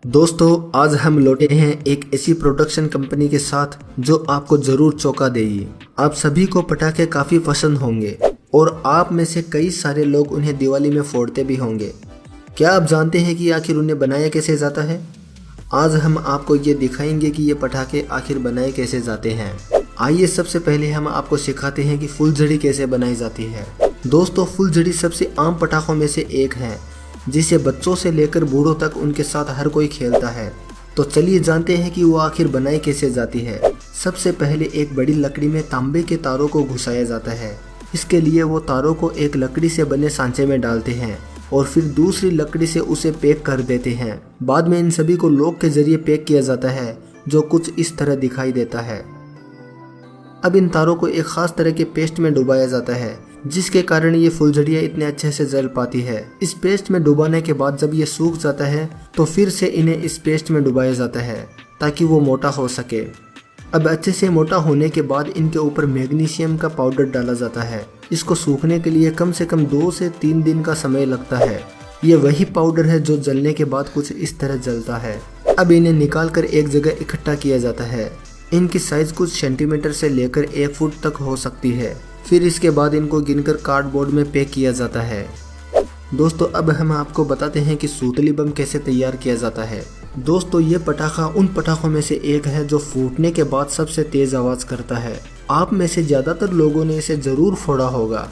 दोस्तों, आज हम लौटे हैं एक ऐसी प्रोडक्शन कंपनी के साथ जो आपको जरूर चौंका देगी। आप सभी को पटाखे काफी पसंद होंगे और आप में से कई सारे लोग उन्हें दिवाली में फोड़ते भी होंगे। क्या आप जानते हैं कि आखिर उन्हें बनाया कैसे जाता है? आज हम आपको ये दिखाएंगे कि ये पटाखे आखिर बनाए कैसे जाते हैं। आइए सबसे पहले हम आपको सिखाते हैं कि फुलझड़ी कैसे बनाई जाती है। दोस्तों, फुलझड़ी सबसे आम पटाखों में से एक है जिसे बच्चों से लेकर बूढ़ों तक उनके साथ हर कोई खेलता है। तो चलिए जानते हैं कि वो आखिर बनाई कैसे जाती है। सबसे पहले एक बड़ी लकड़ी में तांबे के तारों को घुसाया जाता है। इसके लिए वो तारों को एक लकड़ी से बने सांचे में डालते हैं और फिर दूसरी लकड़ी से उसे पैक कर देते हैं। बाद में इन सभी को लॉक के जरिए पैक किया जाता है जो कुछ इस तरह दिखाई देता है। अब इन तारों को एक खास तरह के पेस्ट में डुबाया जाता है जिसके कारण ये फुलझड़ियाँ इतने अच्छे से जल पाती है। इस पेस्ट में डुबाने के बाद जब ये सूख जाता है तो फिर से इन्हें इस पेस्ट में डुबाया जाता है ताकि वो मोटा हो सके। अब अच्छे से मोटा होने के बाद इनके ऊपर मैग्नीशियम का पाउडर डाला जाता है। इसको सूखने के लिए कम से कम 2 से 3 दिन का समय लगता है। ये वही पाउडर है जो जलने के बाद कुछ इस तरह जलता है। अब इन्हें निकाल कर एक जगह इकट्ठा किया जाता है। इनकी साइज कुछ सेंटीमीटर से लेकर 1 फुट तक हो सकती है। फिर इसके बाद इनको गिनकर कार्डबोर्ड में पैक किया जाता है। दोस्तों, अब हम आपको बताते हैं कि सूतली बम कैसे तैयार किया जाता है। दोस्तों, ये पटाखा उन पटाखों में से एक है जो फूटने के बाद सबसे तेज आवाज करता है। आप में से ज्यादातर लोगों ने इसे जरूर फोड़ा होगा।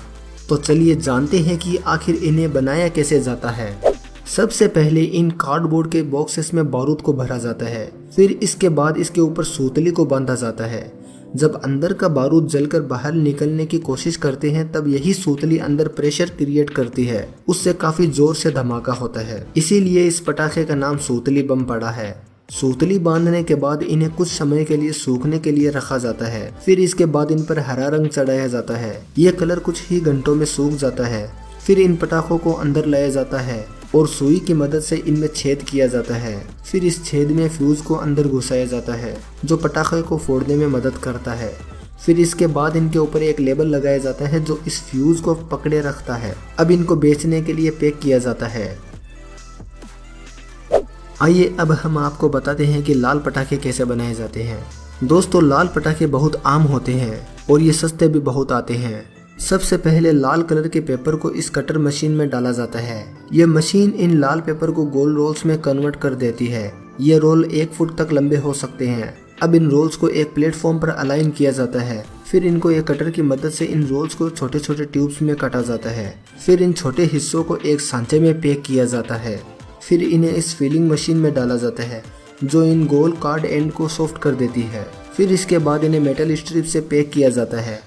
तो चलिए जानते हैं कि आखिर इन्हें बनाया कैसे जाता है। सबसे पहले इन कार्डबोर्ड के बॉक्सेस में बारूद को भरा जाता है। फिर इसके बाद इसके ऊपर सूतली को बांधा जाता है। जब अंदर का बारूद जलकर बाहर निकलने की कोशिश करते हैं तब यही सूतली अंदर प्रेशर क्रिएट करती है। उससे काफी जोर से धमाका होता है। इसीलिए इस पटाखे का नाम सूतली बम पड़ा है। सूतली बांधने के बाद इन्हें कुछ समय के लिए सूखने के लिए रखा जाता है। फिर इसके बाद इन पर हरा रंग चढ़ाया जाता है। ये कलर कुछ ही घंटों में सूख जाता है। फिर इन पटाखों को अंदर लाया जाता है और सुई की मदद से इनमें छेद किया जाता है। फिर इस छेद में फ्यूज को अंदर घुसाया जाता है जो पटाखे को फोड़ने में मदद करता है। फिर इसके बाद इनके ऊपर एक लेबल लगाया जाता है जो इस फ्यूज को पकड़े रखता है। अब इनको बेचने के लिए पैक किया जाता है। आइए अब हम आपको बताते हैं कि लाल पटाखे कैसे बनाए जाते हैं। दोस्तों, लाल पटाखे बहुत आम होते हैं और ये सस्ते भी बहुत आते हैं। सबसे पहले लाल कलर के पेपर को इस कटर मशीन में डाला जाता है। ये मशीन इन लाल पेपर को गोल रोल्स में कन्वर्ट कर देती है। ये रोल 1 फुट तक लंबे हो सकते हैं। अब इन रोल्स को एक प्लेटफॉर्म पर अलाइन किया जाता है। फिर इनको एक कटर की मदद से इन रोल्स को छोटे छोटे ट्यूब्स में काटा जाता है। फिर इन छोटे हिस्सों को एक सांचे में पैक किया जाता है। फिर इन्हें इस फिलिंग मशीन में डाला जाता है जो इन गोल कार्ड एंड को सॉफ्ट कर देती है। फिर इसके बाद इन्हें मेटल स्ट्रिप से पैक किया जाता है।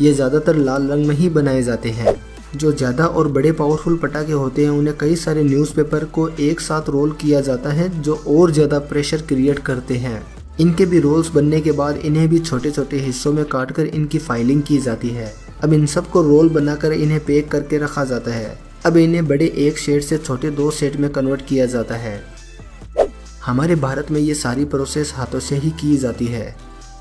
ये ज़्यादातर लाल रंग में ही बनाए जाते हैं। जो ज़्यादा और बड़े पावरफुल पटाखे होते हैं उन्हें कई सारे न्यूज़पेपर को एक साथ रोल किया जाता है जो और ज़्यादा प्रेशर क्रिएट करते हैं। इनके भी रोल्स बनने के बाद इन्हें भी छोटे छोटे हिस्सों में काटकर इनकी फाइलिंग की जाती है। अब इन सब को रोल बनाकर इन्हें पैक करके रखा जाता है। अब इन्हें बड़े एक सेट से छोटे 2 सेट में कन्वर्ट किया जाता है। हमारे भारत में ये सारी प्रोसेस हाथों से ही की जाती है।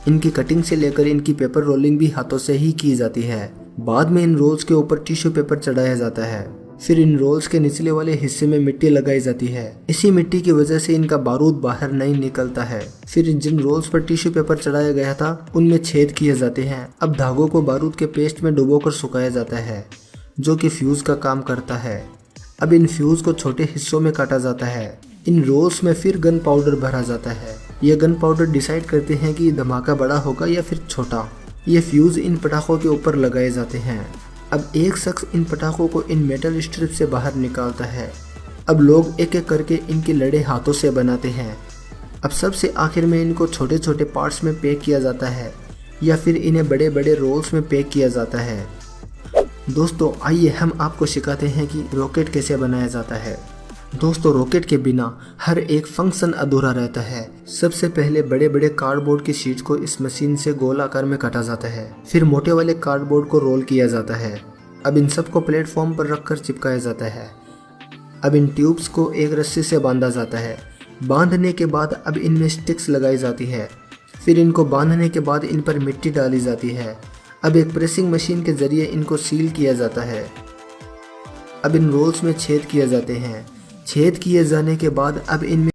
इनकी कटिंग से लेकर इनकी पेपर रोलिंग भी हाथों से ही की जाती है। बाद में इन रोल्स के ऊपर टिश्यू पेपर चढ़ाया जाता है। फिर इन रोल्स के निचले वाले हिस्से में मिट्टी लगाई जाती है। इसी मिट्टी की वजह से इनका बारूद बाहर नहीं निकलता है। फिर जिन रोल्स पर टिश्यू पेपर चढ़ाया गया था उनमें छेद किए जाते हैं। अब धागों को बारूद के पेस्ट में डुबोकर सुखाया जाता है जो कि फ्यूज का काम करता है। अब इन फ्यूज को छोटे हिस्सों में काटा जाता है। इन रोल्स में फिर गन पाउडर भरा जाता है। यह गन पाउडर डिसाइड करते हैं कि धमाका बड़ा होगा या फिर छोटा। ये फ्यूज इन पटाखों के ऊपर लगाए जाते हैं। अब एक शख्स इन पटाखों को इन मेटल स्ट्रिप से बाहर निकालता है। अब लोग एक एक करके इनके लड़े हाथों से बनाते हैं। अब सबसे आखिर में इनको छोटे छोटे पार्ट्स में पैक किया जाता है या फिर इन्हें बड़े बड़े रोल्स में पैक किया जाता है। दोस्तों, आइए हम आपको सिखाते हैं कि रॉकेट कैसे बनाया जाता है। दोस्तों, रॉकेट के बिना हर एक फंक्शन अधूरा रहता है। सबसे पहले बड़े बड़े कार्डबोर्ड की शीट को इस मशीन से गोल आकार में काटा जाता है। फिर मोटे वाले कार्डबोर्ड को रोल किया जाता है। अब इन सब को प्लेटफॉर्म पर रखकर चिपकाया जाता है। अब इन ट्यूब्स को एक रस्सी से बांधा जाता है। बांधने के बाद अब इनमें स्टिक्स लगाई जाती है। फिर इनको बांधने के बाद इन पर मिट्टी डाली जाती है। अब एक प्रेसिंग मशीन के जरिए इनको सील किया जाता है। अब इन रोल्स में छेद किए जाते हैं। छेद किए जाने के बाद अब इनमें